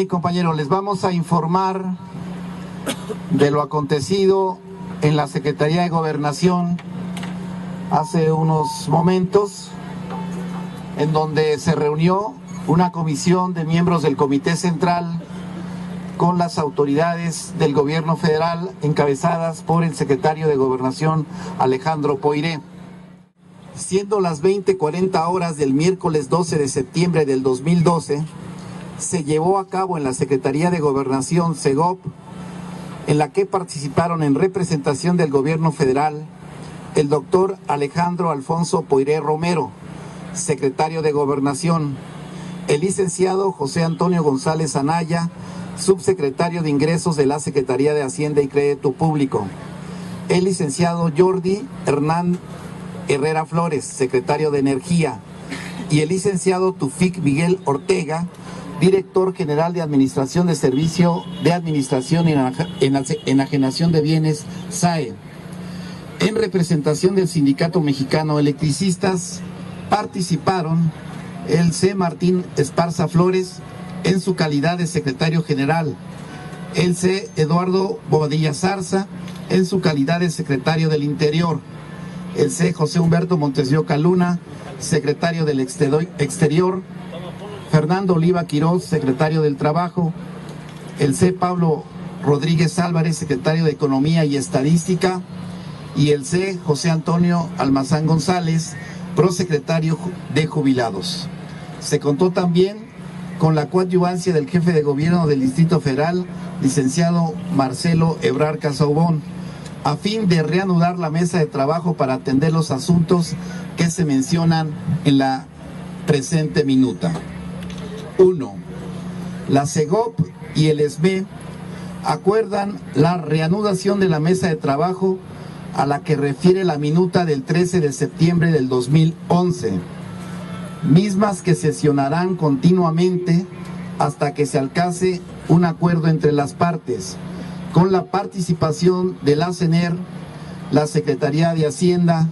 compañeros, les vamos a informar de lo acontecido en la Secretaría de Gobernación hace unos momentos, en donde se reunió una comisión de miembros del Comité Central con las autoridades del gobierno federal encabezadas por el secretario de Gobernación Alejandro Poiré. Siendo las 20:40 horas del miércoles 12 de septiembre del 2012, se llevó a cabo en la Secretaría de Gobernación, SEGOP, en la que participaron en representación del gobierno federal el doctor Alejandro Alfonso Poiré Romero, secretario de Gobernación, el licenciado José Antonio González Anaya, subsecretario de Ingresos de la Secretaría de Hacienda y Crédito Público, el licenciado Jordi Hernán Herrera Flores, secretario de Energía, y el licenciado Tufik Miguel Ortega, director general de Administración de Servicio de Administración y Enajenación de Bienes, SAE. En representación del Sindicato Mexicano de Electricistas participaron el C. Martín Esparza Flores en su calidad de secretario general, el C. Eduardo Bobadilla Zarza en su calidad de secretario del Interior, el C. José Humberto Montes de Oca Luna, secretario del Exterior, Fernando Oliva Quiroz, secretario del Trabajo, el C. Pablo Rodríguez Álvarez, secretario de Economía y Estadística, y el C. José Antonio Almazán González, prosecretario de Jubilados. Se contó también con la coadyuvancia del jefe de gobierno del Distrito Federal, licenciado Marcelo Ebrard Casaubon, a fin de reanudar la mesa de trabajo para atender los asuntos que se mencionan en la presente minuta. 1. La SEGOP y el SME acuerdan la reanudación de la mesa de trabajo a la que refiere la minuta del 13 de septiembre del 2011, mismas que sesionarán continuamente hasta que se alcance un acuerdo entre las partes, con la participación de la CENER, la Secretaría de Hacienda,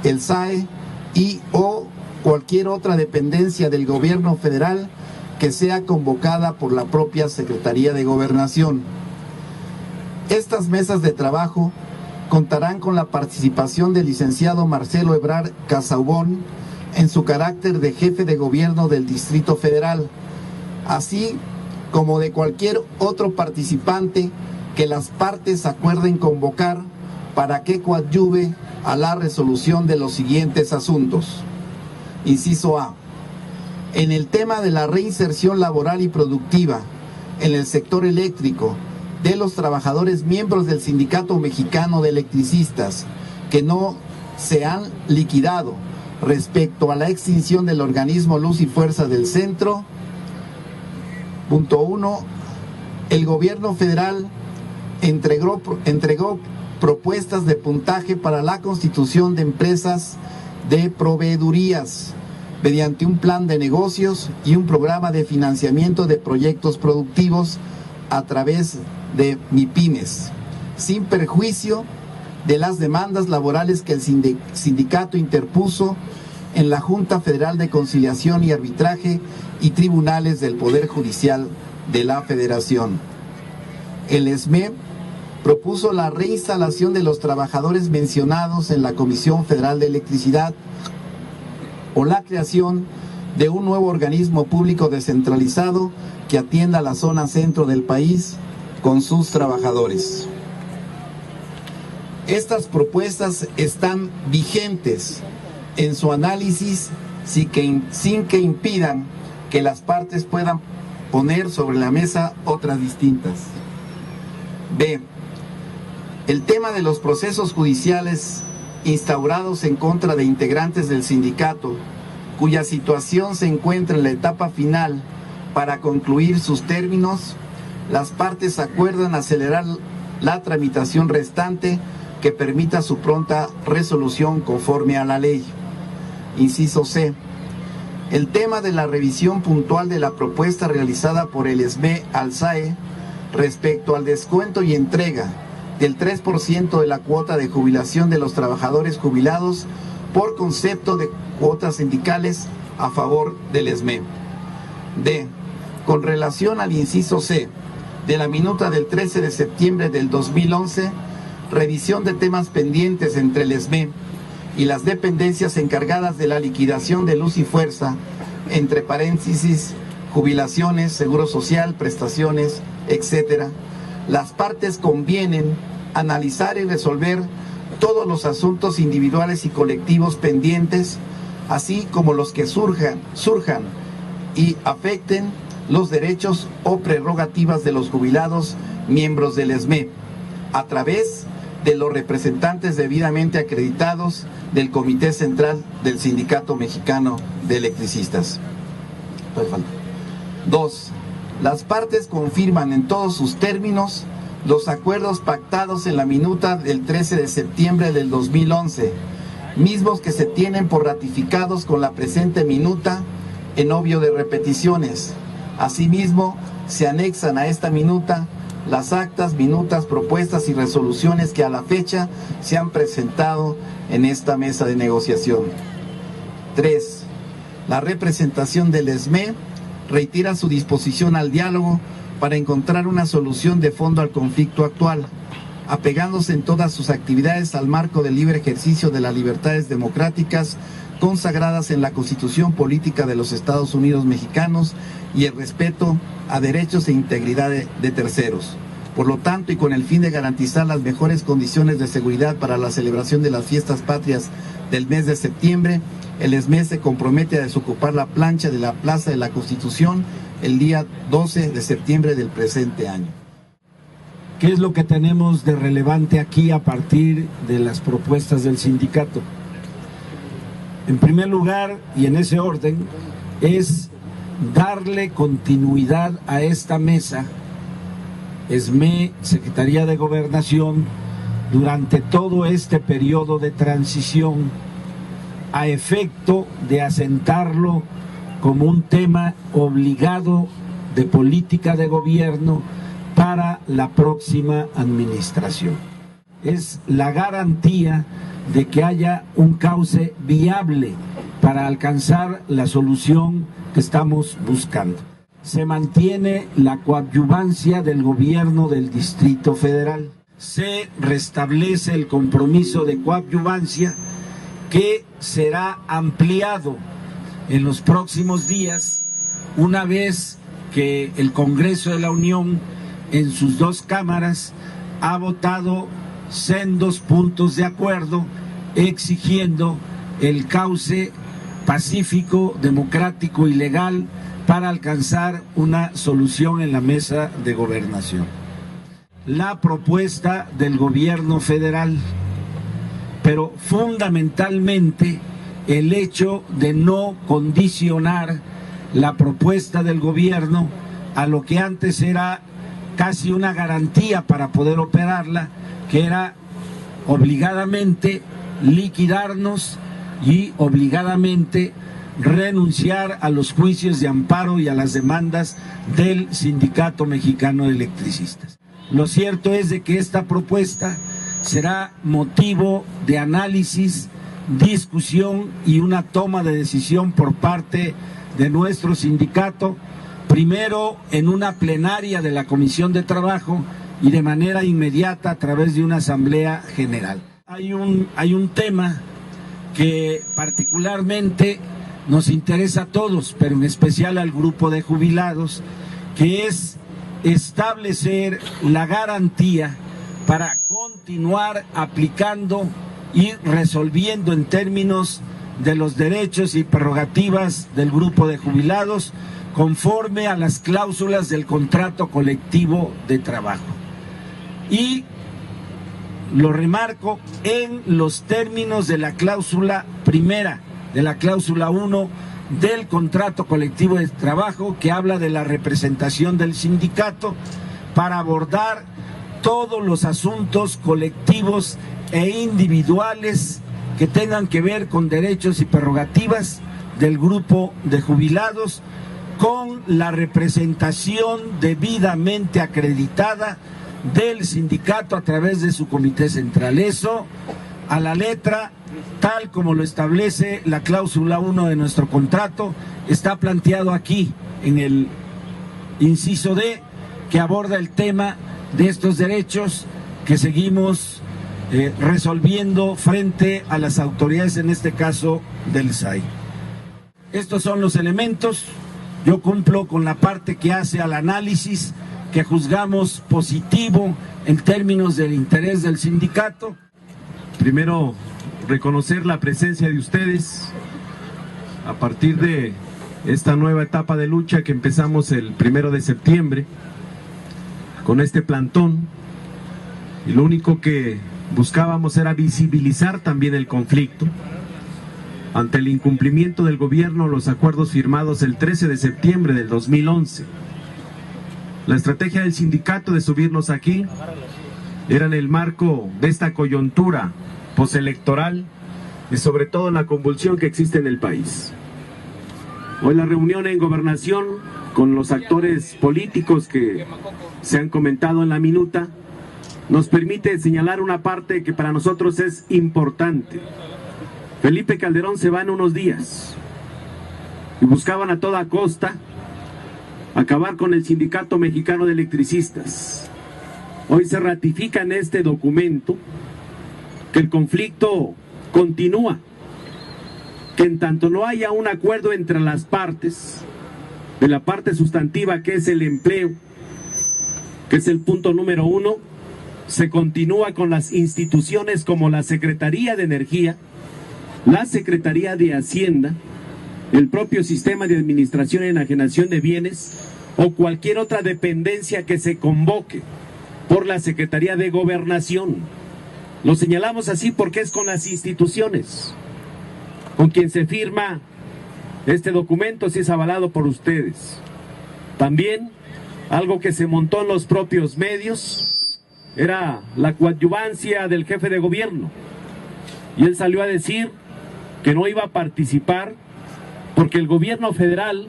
el SAE y o cualquier otra dependencia del gobierno federal que sea convocada por la propia Secretaría de Gobernación. Estas mesas de trabajo contarán con la participación del licenciado Marcelo Ebrard Casaubon en su carácter de jefe de gobierno del Distrito Federal, así como de cualquier otro participante que las partes acuerden convocar para que coadyuve a la resolución de los siguientes asuntos. Inciso A. En el tema de la reinserción laboral y productiva en el sector eléctrico de los trabajadores miembros del Sindicato Mexicano de Electricistas que no se han liquidado respecto a la extinción del organismo Luz y Fuerza del Centro. Punto 1. El gobierno federal entregó propuestas de puntaje para la constitución de empresas de proveedurías mediante un plan de negocios y un programa de financiamiento de proyectos productivos a través de MIPYMES, sin perjuicio de las demandas laborales que el sindicato interpuso en la Junta Federal de Conciliación y Arbitraje y tribunales del Poder Judicial de la Federación. El SME propuso la reinstalación de los trabajadores mencionados en la Comisión Federal de Electricidad o la creación de un nuevo organismo público descentralizado que atienda la zona centro del país con sus trabajadores. Estas propuestas están vigentes en su análisis sin que impidan que las partes puedan poner sobre la mesa otras distintas. B. El tema de los procesos judiciales instaurados en contra de integrantes del sindicato, cuya situación se encuentra en la etapa final para concluir sus términos, las partes acuerdan acelerar la tramitación restante que permita su pronta resolución conforme a la ley. Inciso C. El tema de la revisión puntual de la propuesta realizada por el SME al SAE respecto al descuento y entrega del 3% de la cuota de jubilación de los trabajadores jubilados por concepto de cuotas sindicales a favor del SME. D. Con relación al inciso C de la minuta del 13 de septiembre del 2011, revisión de temas pendientes entre el SME y las dependencias encargadas de la liquidación de Luz y Fuerza, entre paréntesis, jubilaciones, seguro social, prestaciones, etc. Las partes convienen analizar y resolver todos los asuntos individuales y colectivos pendientes, así como los que surjan y afecten los derechos o prerrogativas de los jubilados miembros del SME, a través de los representantes debidamente acreditados del Comité Central del Sindicato Mexicano de Electricistas. 2. Las partes confirman en todos sus términos los acuerdos pactados en la minuta del 13 de septiembre del 2011, mismos que se tienen por ratificados con la presente minuta en obvio de repeticiones. Asimismo, se anexan a esta minuta las actas, minutas, propuestas y resoluciones que a la fecha se han presentado en esta mesa de negociación. 3. La representación del SME reitera su disposición al diálogo para encontrar una solución de fondo al conflicto actual, apegándose en todas sus actividades al marco del libre ejercicio de las libertades democráticas consagradas en la Constitución Política de los Estados Unidos Mexicanos y el respeto a derechos e integridad de terceros. Por lo tanto, y con el fin de garantizar las mejores condiciones de seguridad para la celebración de las fiestas patrias del mes de septiembre, el SME se compromete a desocupar la plancha de la Plaza de la Constitución el día 12 de septiembre del presente año. ¿Qué es lo que tenemos de relevante aquí a partir de las propuestas del sindicato? En primer lugar, y en ese orden, es darle continuidad a esta mesa, SME, Secretaría de Gobernación, durante todo este periodo de transición, a efecto de asentarlo como un tema obligado de política de gobierno para la próxima administración. Es la garantía de que haya un cauce viable para alcanzar la solución que estamos buscando. Se mantiene la coadyuvancia del gobierno del Distrito Federal. Se restablece el compromiso de coadyuvancia que será ampliado en los próximos días, una vez que el Congreso de la Unión en sus dos cámaras ha votado sendos puntos de acuerdo exigiendo el cauce pacífico, democrático y legal para alcanzar una solución en la mesa de gobernación. La propuesta del gobierno federal, pero fundamentalmente el hecho de no condicionar la propuesta del gobierno a lo que antes era casi una garantía para poder operarla, que era obligadamente liquidarnos y obligadamente renunciar a los juicios de amparo y a las demandas del Sindicato Mexicano de Electricistas. Lo cierto es de que esta propuesta será motivo de análisis, discusión y una toma de decisión por parte de nuestro sindicato, primero en una plenaria de la Comisión de Trabajo y de manera inmediata a través de una asamblea general. Hay un tema que particularmente nos interesa a todos, pero en especial al grupo de jubilados, que es establecer la garantía para continuar aplicando y resolviendo en términos de los derechos y prerrogativas del grupo de jubilados conforme a las cláusulas del contrato colectivo de trabajo. Y lo remarco en los términos de la cláusula primera, de la cláusula 1 del contrato colectivo de trabajo, que habla de la representación del sindicato para abordar todos los asuntos colectivos e individuales que tengan que ver con derechos y prerrogativas del grupo de jubilados, con la representación debidamente acreditada del sindicato a través de su comité central. Eso a la letra, tal como lo establece la cláusula 1 de nuestro contrato, está planteado aquí en inciso D, que aborda el tema de estos derechos que seguimos resolviendo frente a las autoridades, en este caso del SAI. Estos son los elementos. Yo cumplo con la parte que hace al análisis que juzgamos positivo en términos del interés del sindicato. Primero, reconocer la presencia de ustedes a partir de esta nueva etapa de lucha que empezamos el 1 de septiembre con este plantón, y lo único que buscábamos era visibilizar también el conflicto ante el incumplimiento del gobierno, los acuerdos firmados el 13 de septiembre del 2011. La estrategia del sindicato de subirnos aquí era en el marco de esta coyuntura postelectoral y sobre todo en la convulsión que existe en el país. Hoy la reunión en Gobernación con los actores políticos que se han comentado en la minuta nos permite señalar una parte que para nosotros es importante. Felipe Calderón se va en unos días y buscaban a toda costa acabar con el Sindicato Mexicano de Electricistas. Hoy se ratifica en este documento que el conflicto continúa, que en tanto no haya un acuerdo entre las partes, de la parte sustantiva que es el empleo, que es el punto número 1, se continúa con las instituciones como la Secretaría de Energía, la Secretaría de Hacienda, el propio Sistema de Administración y Enajenación de Bienes o cualquier otra dependencia que se convoque por la Secretaría de Gobernación. Lo señalamos así porque es con las instituciones con quien se firma este documento, si es avalado por ustedes. También algo que se montó en los propios medios era la coadyuvancia del jefe de gobierno, y él salió a decir que no iba a participar porque el gobierno federal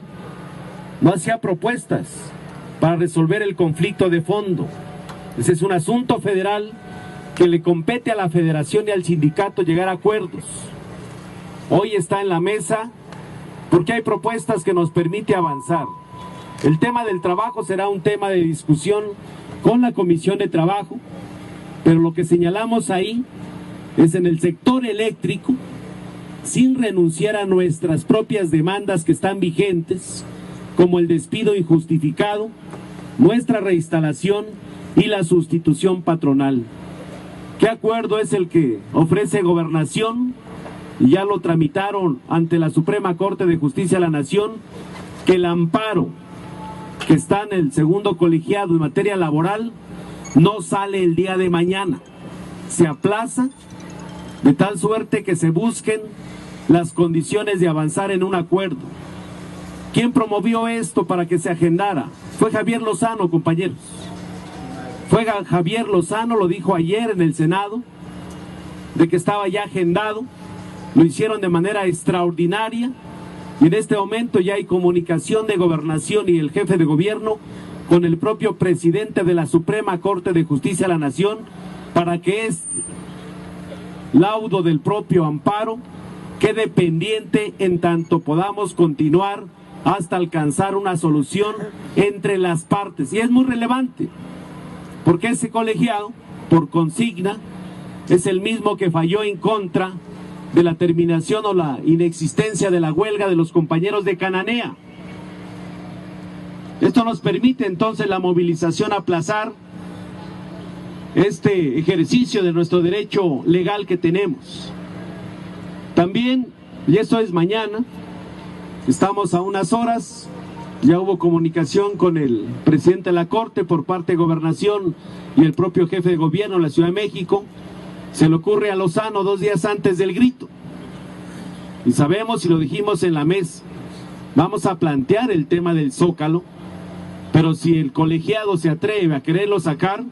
no hacía propuestas para resolver el conflicto de fondo. Ese es un asunto federal que le compete a la federación y al sindicato llegar a acuerdos. Hoy está en la mesa porque hay propuestas que nos permite avanzar. El tema del trabajo será un tema de discusión con la Comisión de Trabajo, pero lo que señalamos ahí es en el sector eléctrico, sin renunciar a nuestras propias demandas que están vigentes, como el despido injustificado, nuestra reinstalación y la sustitución patronal. ¿Qué acuerdo es el que ofrece Gobernación? Y ya lo tramitaron ante la Suprema Corte de Justicia de la Nación, que el amparo que está en el segundo colegiado en materia laboral no sale el día de mañana, se aplaza de tal suerte que se busquen las condiciones de avanzar en un acuerdo. ¿Quién promovió esto para que se agendara? Fue Javier Lozano, compañeros. Fue Javier Lozano, lo dijo ayer en el Senado, de que estaba ya agendado. Lo hicieron de manera extraordinaria y en este momento ya hay comunicación de Gobernación y el jefe de gobierno con el propio presidente de la Suprema Corte de Justicia de la Nación para que este laudo del propio amparo quede pendiente en tanto podamos continuar hasta alcanzar una solución entre las partes. Y es muy relevante porque ese colegiado, por consigna, es el mismo que falló en contra de la terminación o la inexistencia de la huelga de los compañeros de Cananea. Esto nos permite entonces la movilización, aplazar este ejercicio de nuestro derecho legal que tenemos. También, y esto es mañana, estamos a unas horas, ya hubo comunicación con el presidente de la Corte por parte de Gobernación y el propio jefe de gobierno de la Ciudad de México. Se le ocurre a Lozano 2 días antes del grito. Y sabemos, y lo dijimos en la mesa, vamos a plantear el tema del Zócalo, pero si el colegiado se atreve a quererlo sacar,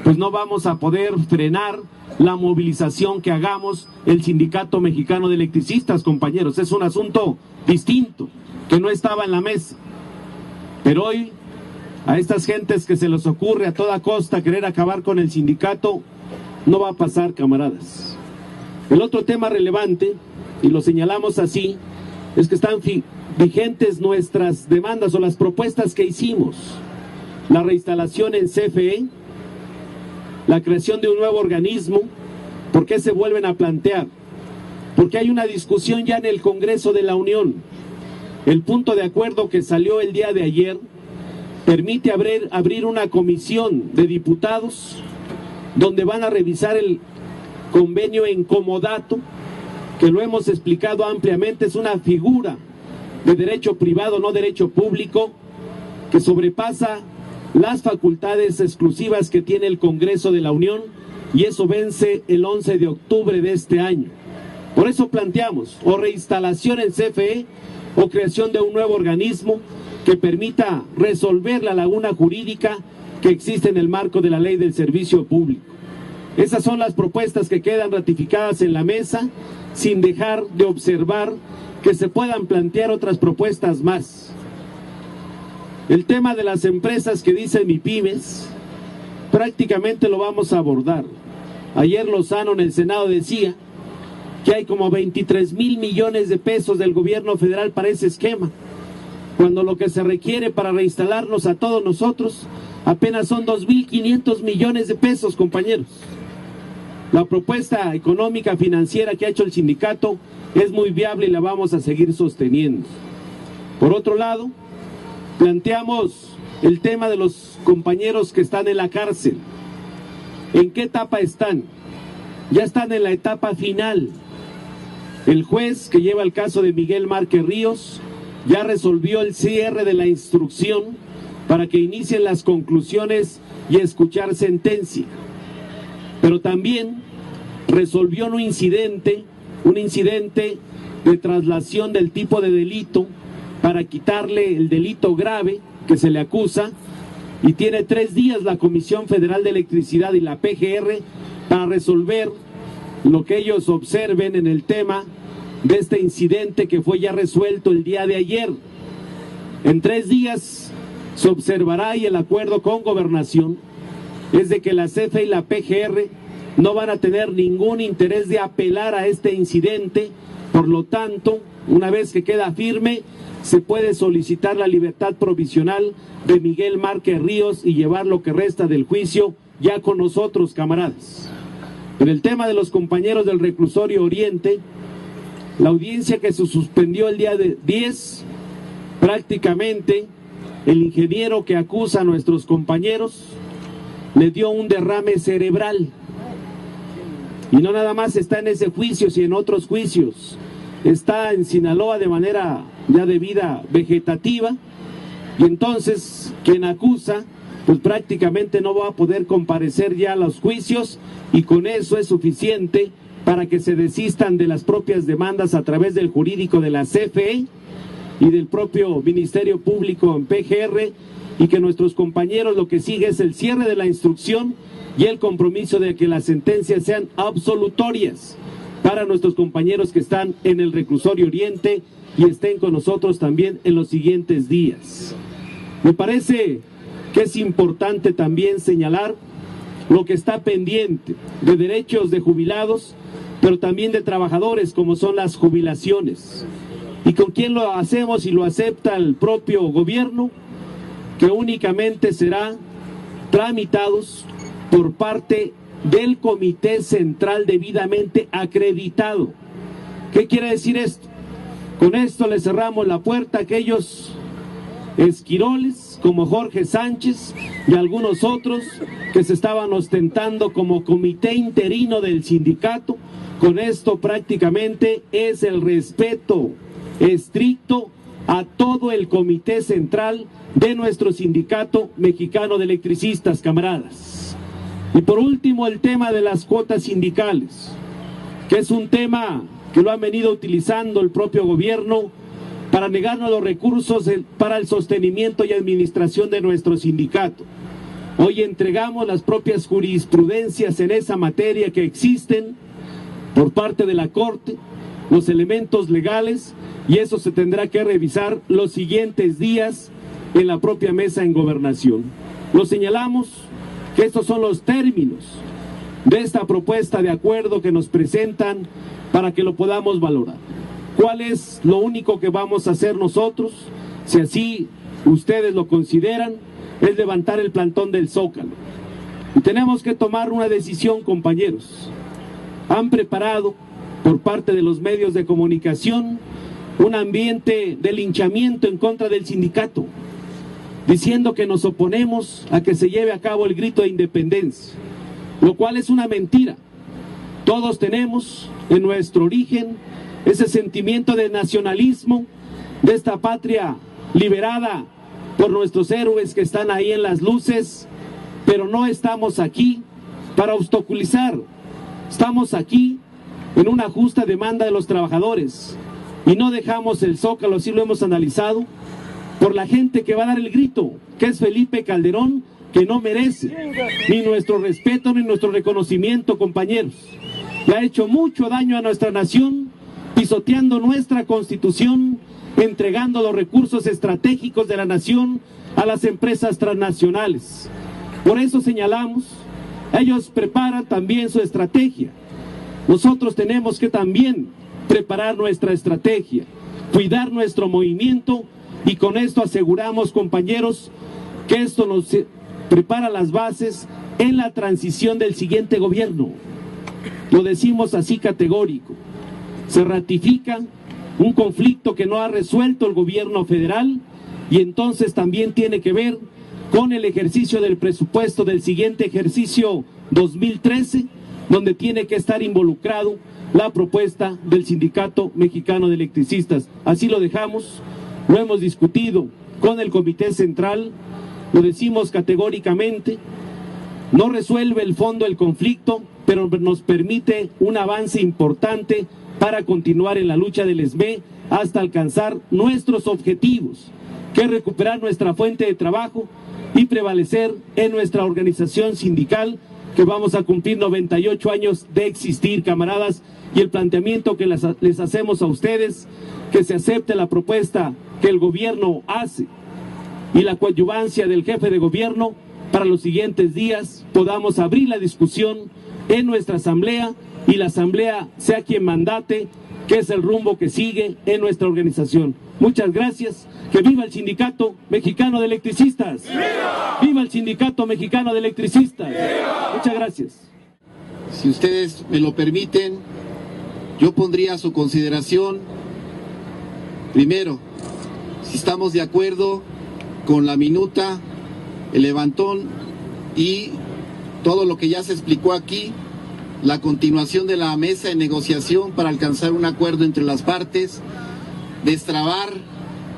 pues no vamos a poder frenar la movilización que hagamos el Sindicato Mexicano de Electricistas, compañeros. Es un asunto distinto, que no estaba en la mesa. Pero hoy, a estas gentes que se les ocurre a toda costa querer acabar con el sindicato, no va a pasar, camaradas. El otro tema relevante, y lo señalamos así, es que están vigentes nuestras demandas o las propuestas que hicimos: la reinstalación en CFE, la creación de un nuevo organismo. ¿Por qué se vuelven a plantear? Porque hay una discusión ya en el Congreso de la Unión. El punto de acuerdo que salió el día de ayer permite abrir una comisión de diputados donde van a revisar el convenio en comodato, que lo hemos explicado ampliamente, es una figura de derecho privado, no derecho público, que sobrepasa las facultades exclusivas que tiene el Congreso de la Unión, y eso vence el 11 de octubre de este año. Por eso planteamos o reinstalación en CFE o creación de un nuevo organismo que permita resolver la laguna jurídica que existe en el marco de la Ley del Servicio Público. Esas son las propuestas que quedan ratificadas en la mesa, sin dejar de observar que se puedan plantear otras propuestas más. El tema de las empresas que dicen MIPYMES, prácticamente lo vamos a abordar. Ayer Lozano en el Senado decía que hay como 23,000 millones de pesos del gobierno federal para ese esquema, cuando lo que se requiere para reinstalarnos a todos nosotros apenas son 2,500 millones de pesos, compañeros. La propuesta económica financiera que ha hecho el sindicato es muy viable y la vamos a seguir sosteniendo. Por otro lado, planteamos el tema de los compañeros que están en la cárcel. ¿En qué etapa están? Ya están en la etapa final. El juez que lleva el caso de Miguel Márquez Ríos ya resolvió el cierre de la instrucción para que inicien las conclusiones y escuchar sentencia. Pero también resolvió un incidente de traslación del tipo de delito para quitarle el delito grave que se le acusa, y tiene 3 días la Comisión Federal de Electricidad y la PGR para resolver lo que ellos observen en el tema de este incidente que fue ya resuelto el día de ayer. En 3 días se observará, y el acuerdo con Gobernación es de que la CFE y la PGR no van a tener ningún interés de apelar a este incidente. Por lo tanto, una vez que queda firme, se puede solicitar la libertad provisional de Miguel Márquez Ríos y llevar lo que resta del juicio ya con nosotros, camaradas. En el tema de los compañeros del reclusorio Oriente, la audiencia que se suspendió el día de 10, prácticamente el ingeniero que acusa a nuestros compañeros le dio un derrame cerebral. Y no nada más está en ese juicio, sino en otros juicios. Está en Sinaloa de manera ya de vida vegetativa, y entonces quien acusa pues prácticamente no va a poder comparecer ya a los juicios, y con eso es suficiente para que se desistan de las propias demandas a través del jurídico de la CFE y del propio Ministerio Público en PGR, y que nuestros compañeros lo que sigue es el cierre de la instrucción y el compromiso de que las sentencias sean absolutorias para nuestros compañeros que están en el reclusorio Oriente y estén con nosotros también en los siguientes días. Me parece que es importante también señalar lo que está pendiente de derechos de jubilados, pero también de trabajadores, como son las jubilaciones. ¿Y con quién lo hacemos? Y lo acepta el propio gobierno, que únicamente será tramitados por parte del Comité Central debidamente acreditado. ¿Qué quiere decir esto? Con esto le cerramos la puerta a aquellos esquiroles como Jorge Sánchez y algunos otros que se estaban ostentando como comité interino del sindicato. Con esto prácticamente es el respeto estricto a todo el Comité Central de nuestro Sindicato Mexicano de Electricistas, camaradas. Y por último, el tema de las cuotas sindicales, que es un tema que lo han venido utilizando el propio gobierno para negarnos los recursos para el sostenimiento y administración de nuestro sindicato. Hoy entregamos las propias jurisprudencias en esa materia que existen por parte de la Corte, los elementos legales, y eso se tendrá que revisar los siguientes días en la propia mesa en Gobernación. Lo señalamos que estos son los términos de esta propuesta de acuerdo que nos presentan para que lo podamos valorar. ¿Cuál es lo único que vamos a hacer nosotros? Si así ustedes lo consideran, es levantar el plantón del Zócalo. Y tenemos que tomar una decisión, compañeros. Han preparado por parte de los medios de comunicación un ambiente de linchamiento en contra del sindicato, diciendo que nos oponemos a que se lleve a cabo el grito de independencia, lo cual es una mentira. Todos tenemos en nuestro origen ese sentimiento de nacionalismo, de esta patria liberada por nuestros héroes que están ahí en las luces, pero no estamos aquí para obstaculizar, estamos aquí en una justa demanda de los trabajadores y no dejamos el Zócalo, así lo hemos analizado, por la gente que va a dar el grito, que es Felipe Calderón, que no merece ni nuestro respeto ni nuestro reconocimiento, compañeros. Le ha hecho mucho daño a nuestra nación, pisoteando nuestra Constitución, entregando los recursos estratégicos de la nación a las empresas transnacionales. Por eso señalamos, ellos preparan también su estrategia. Nosotros tenemos que también preparar nuestra estrategia, cuidar nuestro movimiento, y con esto aseguramos, compañeros, que esto nos prepara las bases en la transición del siguiente gobierno. Lo decimos así categórico. Se ratifica un conflicto que no ha resuelto el gobierno federal y entonces también tiene que ver con el ejercicio del presupuesto del siguiente ejercicio 2013, donde tiene que estar involucrado la propuesta del Sindicato Mexicano de Electricistas. Así lo dejamos, lo hemos discutido con el Comité Central, lo decimos categóricamente, no resuelve el fondo del conflicto, pero nos permite un avance importante para continuar en la lucha del SME hasta alcanzar nuestros objetivos, que es recuperar nuestra fuente de trabajo y prevalecer en nuestra organización sindical, que vamos a cumplir 98 años de existir, camaradas, y el planteamiento que les hacemos a ustedes, que se acepte la propuesta que el gobierno hace y la coadyuvancia del jefe de gobierno para los siguientes días podamos abrir la discusión en nuestra asamblea y la asamblea sea quien mandate, que es el rumbo que sigue en nuestra organización. Muchas gracias. ¡Que viva el Sindicato Mexicano de Electricistas! ¡Viva! ¡Viva el Sindicato Mexicano de Electricistas! ¡Viva! Muchas gracias. Si ustedes me lo permiten, yo pondría a su consideración, primero, si estamos de acuerdo con la minuta, el levantón y todo lo que ya se explicó aquí, la continuación de la mesa de negociación para alcanzar un acuerdo entre las partes, destrabar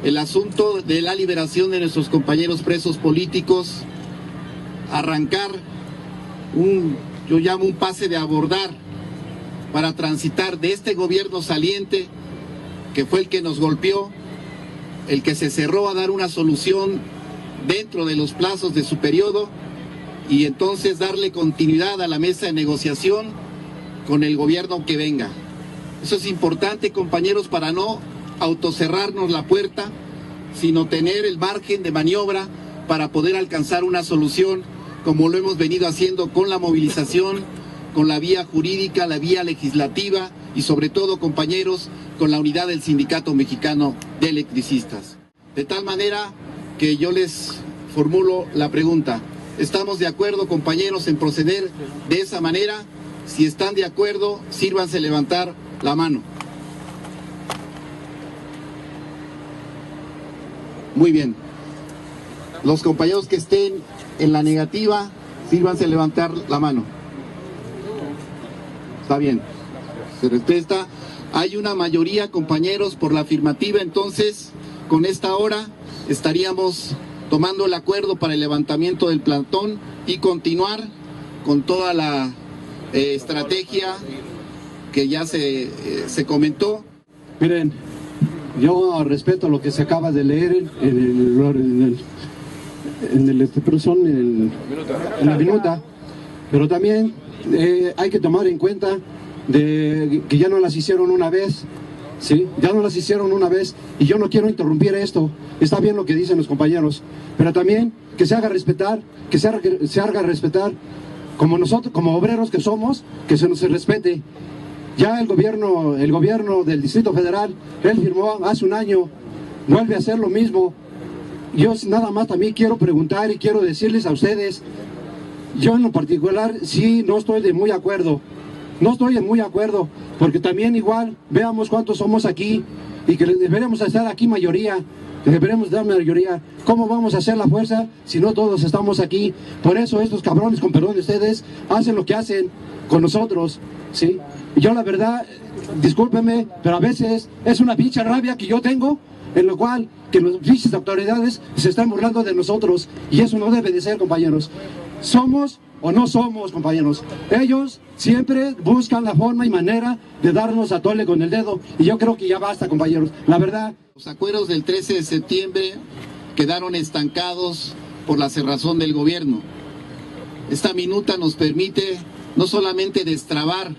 el asunto de la liberación de nuestros compañeros presos políticos, arrancar yo llamo un pase de abordar para transitar de este gobierno saliente, que fue el que nos golpeó, el que se cerró a dar una solución dentro de los plazos de su periodo, y entonces darle continuidad a la mesa de negociación con el gobierno que venga. Eso es importante, compañeros, para no autocerrarnos la puerta, sino tener el margen de maniobra para poder alcanzar una solución, como lo hemos venido haciendo con la movilización, con la vía jurídica, la vía legislativa y sobre todo, compañeros, con la unidad del Sindicato Mexicano de Electricistas. De tal manera que yo les formulo la pregunta: ¿estamos de acuerdo, compañeros, en proceder de esa manera? Si están de acuerdo, sírvanse levantar la mano. Muy bien. Los compañeros que estén en la negativa, sírvanse levantar la mano. Está bien. Se respeta. Hay una mayoría, compañeros, por la afirmativa. Entonces, con esta hora estaríamos tomando el acuerdo para el levantamiento del plantón y continuar con toda la estrategia que ya se comentó. Miren, yo respeto lo que se acaba de leer en la minuta, pero también hay que tomar en cuenta de que ya no las hicieron una vez, ¿sí? Ya no las hicieron una vez y yo no quiero interrumpir esto. Está bien lo que dicen los compañeros, pero también que se haga respetar, como nosotros, como obreros que somos, que se nos respete. Ya el gobierno del Distrito Federal, él firmó hace un año, vuelve a hacer lo mismo. Yo nada más también quiero preguntar y quiero decirles a ustedes, yo en lo particular sí no estoy de muy acuerdo. No estoy de muy acuerdo, porque también igual veamos cuántos somos aquí y que deberemos estar aquí mayoría. Deberemos dar mayoría. ¿Cómo vamos a hacer la fuerza si no todos estamos aquí? Por eso estos cabrones, con perdón de ustedes, hacen lo que hacen con nosotros, ¿sí? Yo la verdad, discúlpenme, pero a veces es una pinche rabia que yo tengo, en lo cual que las pinches autoridades se están burlando de nosotros, y eso no debe de ser, compañeros. ¿Somos o no somos, compañeros? Ellos siempre buscan la forma y manera de darnos a tole con el dedo, y yo creo que ya basta, compañeros, la verdad. Los acuerdos del 13 de septiembre quedaron estancados por la cerrazón del gobierno. Esta minuta nos permite no solamente destrabar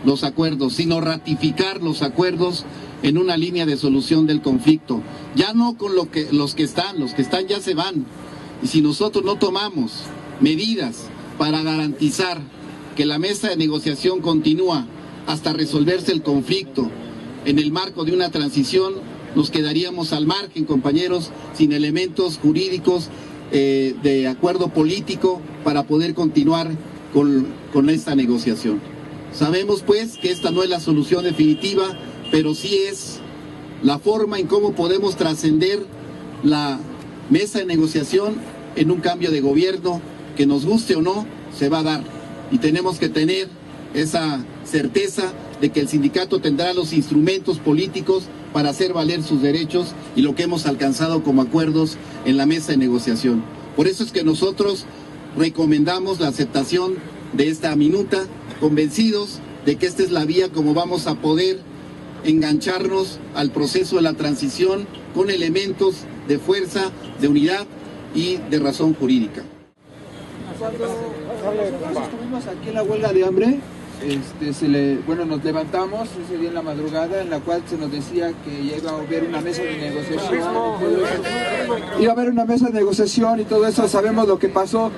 los acuerdos, sino ratificar los acuerdos en una línea de solución del conflicto. Ya no con los que están ya se van. Y si nosotros no tomamos medidas para garantizar que la mesa de negociación continúa hasta resolverse el conflicto en el marco de una transición, nos quedaríamos al margen, compañeros, sin elementos jurídicos de acuerdo político para poder continuar con esta negociación. Sabemos pues que esta no es la solución definitiva, pero sí es la forma en cómo podemos trascender la mesa de negociación en un cambio de gobierno que, nos guste o no, se va a dar. Y tenemos que tener esa certeza de que el sindicato tendrá los instrumentos políticos para hacer valer sus derechos y lo que hemos alcanzado como acuerdos en la mesa de negociación. Por eso es que nosotros recomendamos la aceptación de esta minuta, convencidos de que esta es la vía como vamos a poder engancharnos al proceso de la transición con elementos de fuerza, de unidad y de razón jurídica. Cuando estuvimos aquí en la huelga de hambre, nos levantamos ese día en la madrugada, en la cual se nos decía que ya iba a haber una mesa de negociación. Iba a haber una mesa de negociación y todo eso, sabemos lo que pasó,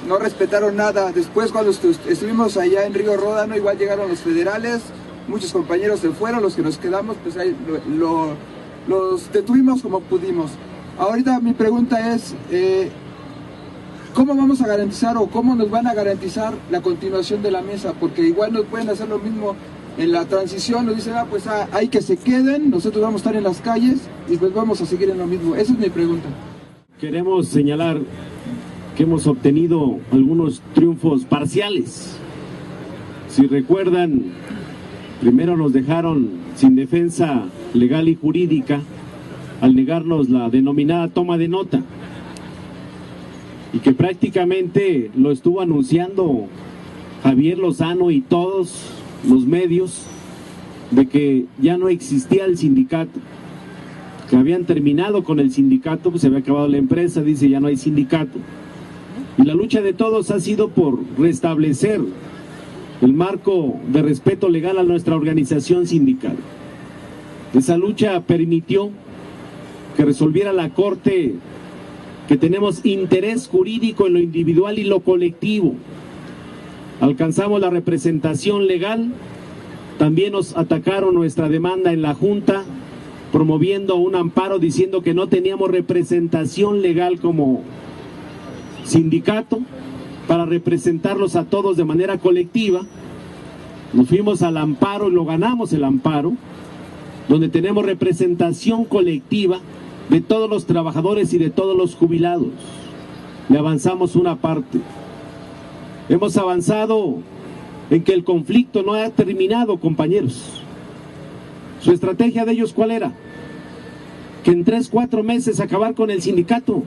no respetaron nada. Después, cuando estuvimos allá en Río Ródano, igual llegaron los federales, muchos compañeros se fueron, los que nos quedamos, pues ahí los detuvimos como pudimos. Ahorita mi pregunta es, ¿cómo vamos a garantizar o cómo nos van a garantizar la continuación de la mesa? Porque igual nos pueden hacer lo mismo en la transición, nos dicen, hay que se queden, nosotros vamos a estar en las calles y pues vamos a seguir en lo mismo. Esa es mi pregunta. Queremos señalar que hemos obtenido algunos triunfos parciales. Si recuerdan, primero nos dejaron sin defensa legal y jurídica al negarnos la denominada toma de nota, y que prácticamente lo estuvo anunciando Javier Lozano y todos los medios, de que ya no existía el sindicato, que habían terminado con el sindicato, pues se había acabado la empresa, dice, ya no hay sindicato. Y la lucha de todos ha sido por restablecer el marco de respeto legal a nuestra organización sindical. Esa lucha permitió que resolviera la Corte que tenemos interés jurídico en lo individual y lo colectivo. Alcanzamos la representación legal, también nos atacaron nuestra demanda en la Junta, promoviendo un amparo diciendo que no teníamos representación legal como sindicato para representarlos a todos de manera colectiva. Nos fuimos al amparo y lo ganamos el amparo, donde tenemos representación colectiva de todos los trabajadores y de todos los jubilados. Le avanzamos una parte. Hemos avanzado en que el conflicto no ha terminado, compañeros. Su estrategia de ellos, ¿cuál era? Que en 3-4 meses acabar con el sindicato.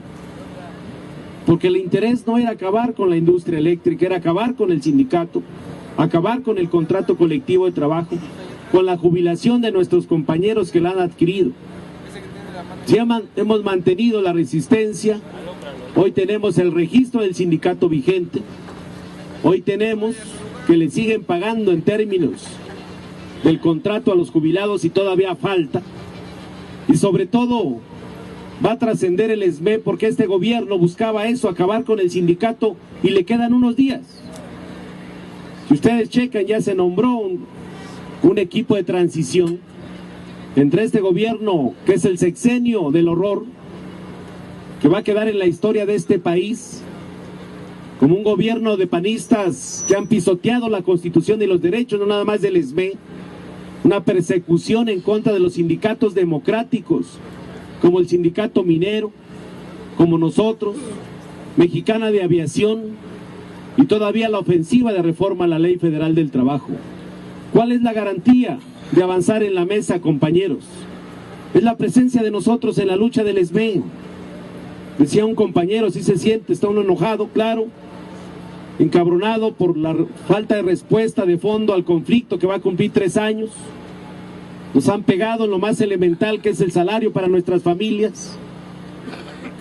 Porque el interés no era acabar con la industria eléctrica, era acabar con el sindicato, acabar con el contrato colectivo de trabajo, con la jubilación de nuestros compañeros que la han adquirido. Hemos mantenido la resistencia. Hoy tenemos el registro del sindicato vigente. Hoy tenemos que le siguen pagando en términos del contrato a los jubilados y todavía falta. Y sobre todo va a trascender el SME, porque este gobierno buscaba eso, acabar con el sindicato, y le quedan unos días. Si ustedes checan, ya se nombró un equipo de transición entre este gobierno, que es el sexenio del horror, que va a quedar en la historia de este país como un gobierno de panistas que han pisoteado la Constitución y los derechos, no nada más del SME, una persecución en contra de los sindicatos democráticos, como el sindicato minero, como nosotros, Mexicana de Aviación, y todavía la ofensiva de reforma a la Ley Federal del Trabajo. ¿Cuál es la garantía de avanzar en la mesa, compañeros? Es la presencia de nosotros en la lucha del SME. Decía un compañero, si se siente, está uno enojado, claro, encabronado por la falta de respuesta de fondo al conflicto que va a cumplir 3 años. Nos han pegado en lo más elemental, que es el salario para nuestras familias.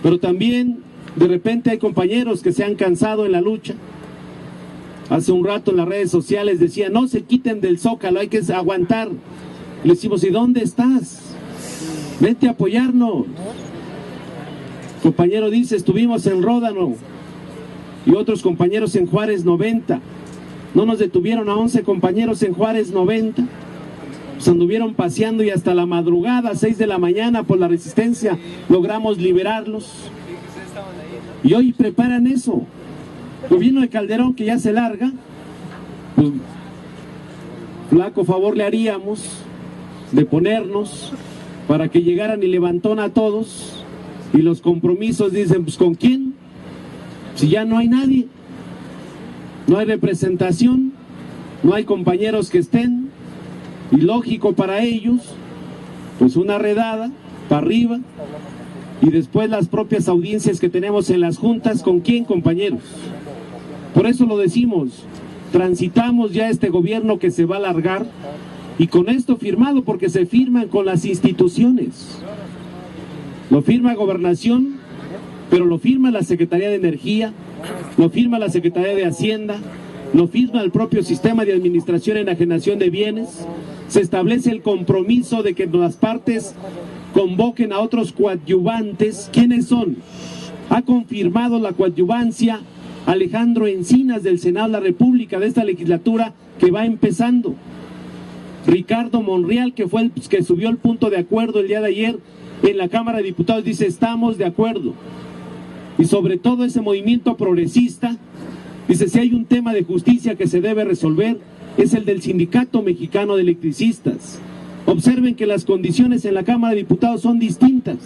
Pero también, de repente, hay compañeros que se han cansado en la lucha. Hace un rato en las redes sociales decían, no se quiten del Zócalo, hay que aguantar. Le decimos, ¿y dónde estás? Vente a apoyarnos. Compañero dice, estuvimos en Ródano y otros compañeros en Juárez 90. No nos detuvieron a 11 compañeros en Juárez 90. Pues anduvieron paseando y hasta la madrugada, 6 de la mañana, por la resistencia, logramos liberarlos. Y hoy preparan eso. Gobierno de Calderón, que ya se larga, pues flaco favor le haríamos de ponernos para que llegaran y levantón a todos. Y los compromisos dicen, pues ¿con quién? Si ya no hay nadie, no hay representación, no hay compañeros que estén, y lógico para ellos, pues una redada para arriba, y después las propias audiencias que tenemos en las juntas. ¿Con quién, compañeros? Por eso lo decimos, transitamos ya este gobierno que se va a alargar, y con esto firmado, porque se firman con las instituciones. Lo firma Gobernación, pero lo firma la Secretaría de Energía, lo firma la Secretaría de Hacienda, lo firma el propio Sistema de Administración y Enajenación de Bienes. Se establece el compromiso de que las partes convoquen a otros coadyuvantes. ¿Quiénes son? Ha confirmado la coadyuvancia Alejandro Encinas, del Senado de la República, de esta legislatura que va empezando. Ricardo Monreal, que fue el que subió el punto de acuerdo el día de ayer en la Cámara de Diputados, dice, estamos de acuerdo. Y sobre todo ese movimiento progresista, dice, si hay un tema de justicia que se debe resolver, es el del Sindicato Mexicano de Electricistas. Observen que las condiciones en la Cámara de Diputados son distintas.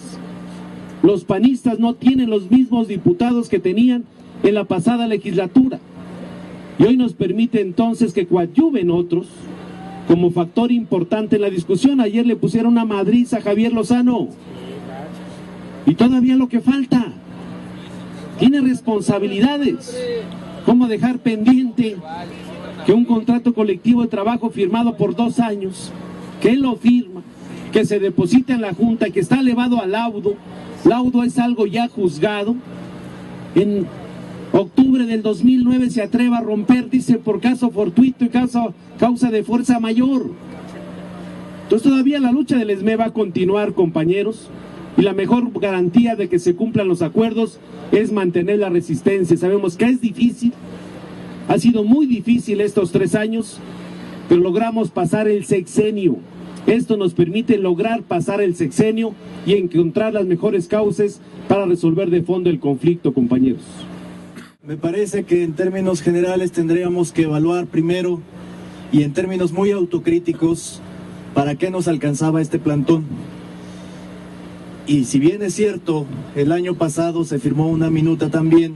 Los panistas no tienen los mismos diputados que tenían en la pasada legislatura. Y hoy nos permite entonces que coadyuven otros como factor importante en la discusión. Ayer le pusieron una madriza a Javier Lozano. Y todavía lo que falta. Tiene responsabilidades. ¿Cómo dejar pendiente que un contrato colectivo de trabajo firmado por 2 años, que él lo firma, que se deposita en la Junta, que está elevado a laudo? Laudo es algo ya juzgado. En octubre del 2009 se atreve a romper, dice, por caso fortuito y causa de fuerza mayor. Entonces todavía la lucha del SME va a continuar, compañeros, y la mejor garantía de que se cumplan los acuerdos es mantener la resistencia. Sabemos que es difícil, ha sido muy difícil estos 3 años, pero logramos pasar el sexenio. Esto nos permite lograr pasar el sexenio y encontrar las mejores causas para resolver de fondo el conflicto, compañeros. Me parece que en términos generales tendríamos que evaluar primero, y en términos muy autocríticos, para qué nos alcanzaba este plantón. Y si bien es cierto, el año pasado se firmó una minuta también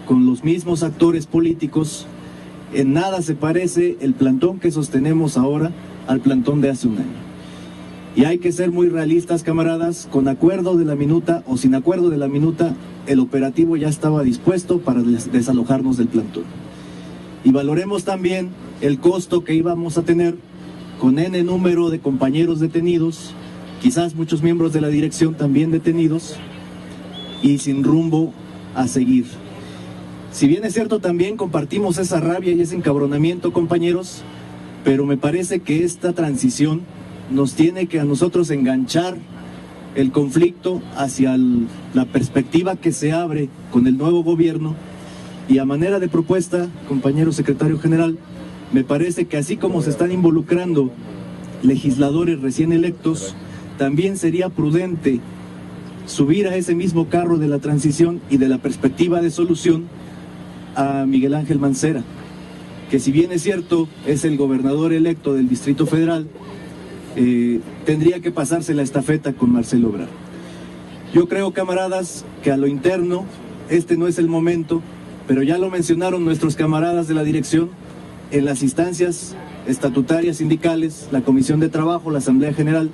con los mismos actores políticos, en nada se parece el plantón que sostenemos ahora al plantón de hace un año. Y hay que ser muy realistas, camaradas, con acuerdo de la minuta o sin acuerdo de la minuta, el operativo ya estaba dispuesto para desalojarnos del plantón. Y valoremos también el costo que íbamos a tener con N número de compañeros detenidos, quizás muchos miembros de la dirección también detenidos, y sin rumbo a seguir. Si bien es cierto, también compartimos esa rabia y ese encabronamiento, compañeros, pero me parece que esta transición nos tiene que a nosotros enganchar el conflicto hacia la perspectiva que se abre con el nuevo gobierno, Y a manera de propuesta, compañero secretario general, me parece que así como se están involucrando legisladores recién electos, también sería prudente subir a ese mismo carro de la transición y de la perspectiva de solución a Miguel Ángel Mancera, que si bien es cierto, es el gobernador electo del Distrito Federal, tendría que pasarse la estafeta con Marcelo Ebrard. Yo creo, camaradas, que a lo interno, este no es el momento, pero ya lo mencionaron nuestros camaradas de la dirección, en las instancias estatutarias sindicales, la Comisión de Trabajo, la Asamblea General,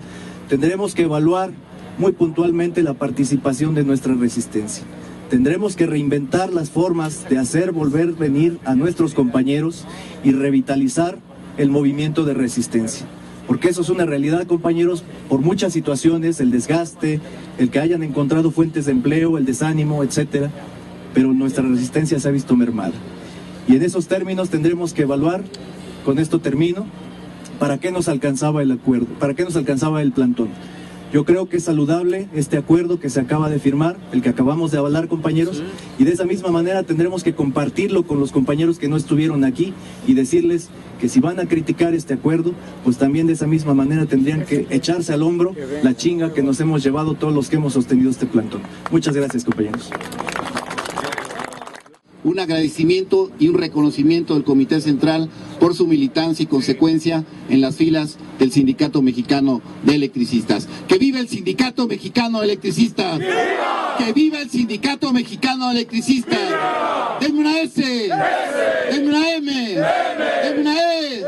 tendremos que evaluar muy puntualmente la participación de nuestra resistencia. Tendremos que reinventar las formas de hacer volver venir a nuestros compañeros y revitalizar el movimiento de resistencia. Porque eso es una realidad, compañeros, por muchas situaciones, el desgaste, el que hayan encontrado fuentes de empleo, el desánimo, etcétera, pero nuestra resistencia se ha visto mermada. Y en esos términos tendremos que evaluar, con esto termino, para qué nos alcanzaba el acuerdo, para qué nos alcanzaba el plantón. Yo creo que es saludable este acuerdo que se acaba de firmar, el que acabamos de avalar, compañeros, y de esa misma manera tendremos que compartirlo con los compañeros que no estuvieron aquí y decirles que si van a criticar este acuerdo, pues también de esa misma manera tendrían que echarse al hombro la chinga que nos hemos llevado todos los que hemos sostenido este plantón. Muchas gracias, compañeros. Un agradecimiento y un reconocimiento del Comité Central por su militancia y consecuencia en las filas del Sindicato Mexicano de Electricistas. ¡Que viva el Sindicato Mexicano de Electricistas! ¡Viva! ¡Que viva el Sindicato Mexicano de Electricistas! ¡Viva! ¡Denme una S! ¡S! ¡Denme una M! M. ¡Denme una E! M.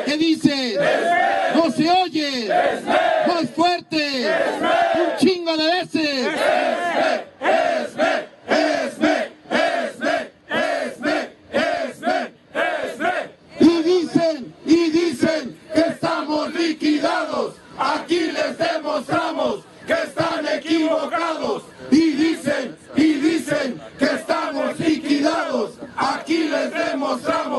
¿Qué dice? ¡No se oye! ¡Más fuerte! ¡Un chingo de veces! Y dicen que estamos liquidados. Aquí les demostramos que están equivocados. Y dicen que estamos liquidados. Aquí les demostramos